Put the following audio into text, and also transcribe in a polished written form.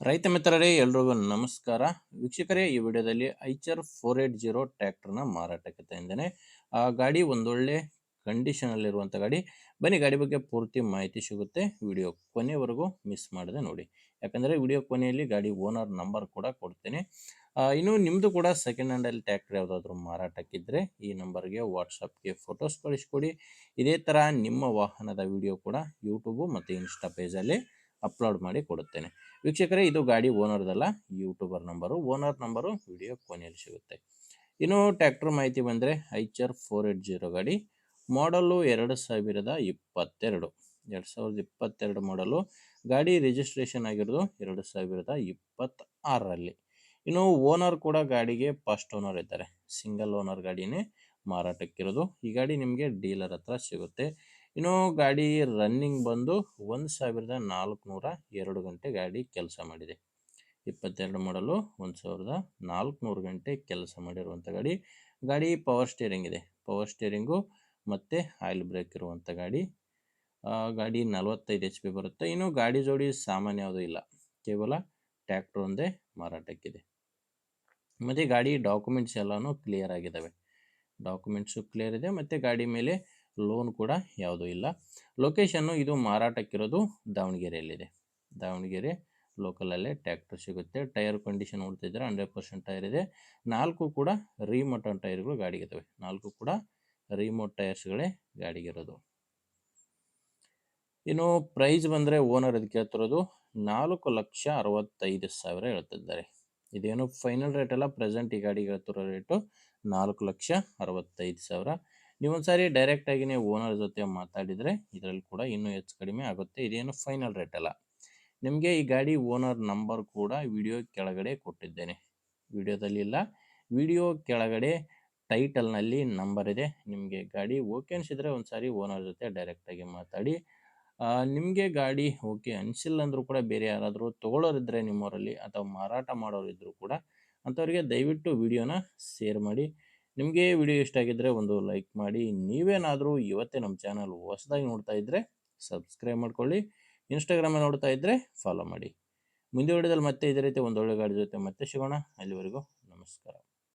ರೈತ ಮಿತ್ರರೇ ಎಲ್ರಿಗೂ ನಮಸ್ಕಾರ. ವೀಕ್ಷಕರೇ, ಈ ವಿಡಿಯೋದಲ್ಲಿ ಐಚರ್ 480 ಟ್ರ್ಯಾಕ್ಟರ್ನ ಮಾರಾಟಕ್ಕೆ ತಂದಿದ್ದೇನೆ. ಆ ಗಾಡಿ ಒಂದೊಳ್ಳೆ ಕಂಡೀಷನಲ್ಲಿರುವಂಥ ಗಾಡಿ. ಬನ್ನಿ, ಗಾಡಿ ಬಗ್ಗೆ ಪೂರ್ತಿ ಮಾಹಿತಿ ಸಿಗುತ್ತೆ. ವಿಡಿಯೋ ಕೊನೆವರೆಗೂ ಮಿಸ್ ಮಾಡದೆ ನೋಡಿ, ಯಾಕಂದರೆ ವಿಡಿಯೋ ಕೊನೆಯಲ್ಲಿ ಗಾಡಿ ಓನರ್ ನಂಬರ್ ಕೂಡ ಕೊಡ್ತೇನೆ. ಇನ್ನು ನಿಮ್ಮದು ಕೂಡ ಸೆಕೆಂಡ್ ಹ್ಯಾಂಡಲ್ಲಿ ಟ್ರ್ಯಾಕ್ಟರ್ ಯಾವುದಾದ್ರೂ ಮಾರಾಟಕ್ಕಿದ್ದರೆ ಈ ನಂಬರ್ಗೆ ವಾಟ್ಸಪ್ಗೆ ಫೋಟೋಸ್ ಕಳಿಸ್ಕೊಡಿ. ಇದೇ ಥರ ನಿಮ್ಮ ವಾಹನದ ವಿಡಿಯೋ ಕೂಡ ಯೂಟ್ಯೂಬು ಮತ್ತು ಇನ್ಸ್ಟಾ ಪೇಜಲ್ಲಿ ಅಪ್ಲೋಡ್ ಮಾಡಿ ಕೊಡುತ್ತೇನೆ. ವೀಕ್ಷಕರೇ, ಇದು ಗಾಡಿ ಓನರ್ದಲ್ಲ, YouTuber number. Owner number video ಕೊನೆಯಲ್ಲಿ ಸಿಗುತ್ತೆ. ಇನ್ನು ಟ್ರ್ಯಾಕ್ಟರ್ ಮಾಹಿತಿ ಬಂದರೆ ಐಚರ್ 480 ಗಾಡಿ, ಮಾಡಲು 2022 ಮಾಡಲು. ಗಾಡಿ ರಿಜಿಸ್ಟ್ರೇಷನ್ ಆಗಿರೋದು 2026ರಲ್ಲಿ. ಇನ್ನು ಓನರ್ ಕೂಡ ಗಾಡಿಗೆ ಫಸ್ಟ್ ಓನರ್ ಇದ್ದಾರೆ, ಸಿಂಗಲ್ ಓನರ್ ಗಾಡಿನೇ ಮಾರಾಟಕ್ಕಿರೋದು. ಈ ಗಾಡಿ ನಿಮಗೆ ಡೀಲರ್ ಹತ್ರ ಸಿಗುತ್ತೆ. ಇನ್ನು ಗಾಡಿ ರನ್ನಿಂಗ್ ಬಂದು 1402 ಗಂಟೆ ಗಾಡಿ ಕೆಲಸ ಮಾಡಿದೆ. 22 ಮಾಡಲು 1400 ಗಂಟೆ ಕೆಲಸ ಮಾಡಿರುವಂಥ ಗಾಡಿ. ಗಾಡಿ ಪವರ್ ಸ್ಟೇರಿಂಗ್ ಇದೆ, ಪವರ್ ಸ್ಟೇರಿಂಗು ಮತ್ತು ಆಯಿಲ್ ಬ್ರೇಕ್ ಇರುವಂಥ ಗಾಡಿ. ಗಾಡಿ 45 HP ಬರುತ್ತೆ. ಇನ್ನು ಗಾಡಿ ಜೋಡಿ ಸಾಮಾನ್ಯ ಯಾವುದೂ ಇಲ್ಲ, ಕೇವಲ ಟ್ರ್ಯಾಕ್ಟರ್ ಒಂದೇ ಮಾರಾಟಕ್ಕಿದೆ. ಮತ್ತು ಗಾಡಿ ಡಾಕ್ಯುಮೆಂಟ್ಸ್ ಎಲ್ಲನೂ ಕ್ಲಿಯರ್ ಆಗಿದ್ದಾವೆ. ಡಾಕ್ಯುಮೆಂಟ್ಸು ಕ್ಲಿಯರ್ ಇದೆ ಮತ್ತು ಗಾಡಿ ಮೇಲೆ ಲೋನ್ ಕೂಡ ಯಾವುದೂ ಇಲ್ಲ. ಲೊಕೇಶನ್ನು ಇದು ಮಾರಾಟಕ್ಕಿರೋದು ದಾವಣಗೆರೆಯಲ್ಲಿದೆ. ದಾವಣಗೆರೆ ಲೋಕಲಲ್ಲೇ ಟ್ರ್ಯಾಕ್ಟರ್ ಸಿಗುತ್ತೆ. ಟೈರ್ ಕಂಡೀಷನ್ ನೋಡ್ತಿದ್ರೆ 100% ಟೈರ್ ಇದೆ. 4 ಕೂಡ ರಿಮೋಟ್ ಟೈರ್ಗಳು ಗಾಡಿಗಿದ್ದಾವೆ. 4 ಕೂಡ ರಿಮೋಟ್ ಟೈರ್ಸ್ಗಳೇ ಗಾಡಿಗಿರೋದು. ಇನ್ನು ಪ್ರೈಸ್ ಬಂದರೆ ಓನರ್ ಇದಕ್ಕೆ ಹೇಳ್ತಿರೋದು 4,65,000 ಹೇಳ್ತಿದ್ದಾರೆ. ಇದೇನು ಫೈನಲ್ ರೇಟ್ ಅಲ್ಲ, ಪ್ರೆಸೆಂಟ್ ಈ ಗಾಡಿಗೆ ಹೇಳ್ತಿರೋ ರೇಟು 4,65,000. ನೀವೊಂದ್ಸಾರಿ ಡೈರೆಕ್ಟಾಗಿಯೇ ಓನರ್ ಜೊತೆ ಮಾತಾಡಿದರೆ ಇದರಲ್ಲಿ ಕೂಡ ಇನ್ನೂ ಹೆಚ್ಚು ಕಡಿಮೆ ಆಗುತ್ತೆ. ಇದೇನು ಫೈನಲ್ ರೇಟ್ ಅಲ್ಲ. ನಿಮಗೆ ಈ ಗಾಡಿ ಓನರ್ ನಂಬರ್ ಕೂಡ ವಿಡಿಯೋ ಕೆಳಗಡೆ ಕೊಟ್ಟಿದ್ದೇನೆ. ವಿಡಿಯೋದಲ್ಲಿ ಇಲ್ಲ, ವಿಡಿಯೋ ಕೆಳಗಡೆ ಟೈಟಲ್ನಲ್ಲಿ ನಂಬರ್ ಇದೆ. ನಿಮಗೆ ಗಾಡಿ ಓಕೆ ಅನಿಸಿದರೆ ಒಂದ್ಸಾರಿ ಓನರ್ ಜೊತೆ ಡೈರೆಕ್ಟಾಗಿ ಮಾತಾಡಿ. ನಿಮಗೆ ಗಾಡಿ ಓಕೆ ಅನಿಸಿಲ್ಲ ಅಂದರೂ ಕೂಡ ಬೇರೆ ಯಾರಾದರೂ ತೊಗೊಳ್ಳೋರಿದ್ದರೆ ನಿಮ್ಮವರಲ್ಲಿ ಅಥವಾ ಮಾರಾಟ ಮಾಡೋರಿದ್ದರೂ ಕೂಡ ಅಂಥವ್ರಿಗೆ ದಯವಿಟ್ಟು ವಿಡಿಯೋನ ಶೇರ್ ಮಾಡಿ. ನಿಮಗೆ ವಿಡಿಯೋ ಇಷ್ಟ ಆಗಿದ್ದರೆ ಒಂದು ಲೈಕ್ ಮಾಡಿ. ನೀವೇನಾದರೂ ಇವತ್ತೇ ನಮ್ಮ ಚಾನಲ್ ಹೊಸದಾಗಿ ನೋಡ್ತಾ ಇದ್ದರೆ ಸಬ್ಸ್ಕ್ರೈಬ್ ಮಾಡ್ಕೊಳ್ಳಿ. ಇನ್ಸ್ಟಾಗ್ರಾಮಲ್ಲಿ ನೋಡ್ತಾ ಇದ್ದರೆ ಫಾಲೋ ಮಾಡಿ. ಮುಂದೆ ವಿಡಿಯೋದಲ್ಲಿ ಮತ್ತೆ ಇದೇ ರೀತಿ ಒಂದೊಳ್ಳೆ ಗಾಡಿ ಜೊತೆ ಮತ್ತೆ ಸಿಗೋಣ. ಅಲ್ಲಿವರೆಗೂ ನಮಸ್ಕಾರ.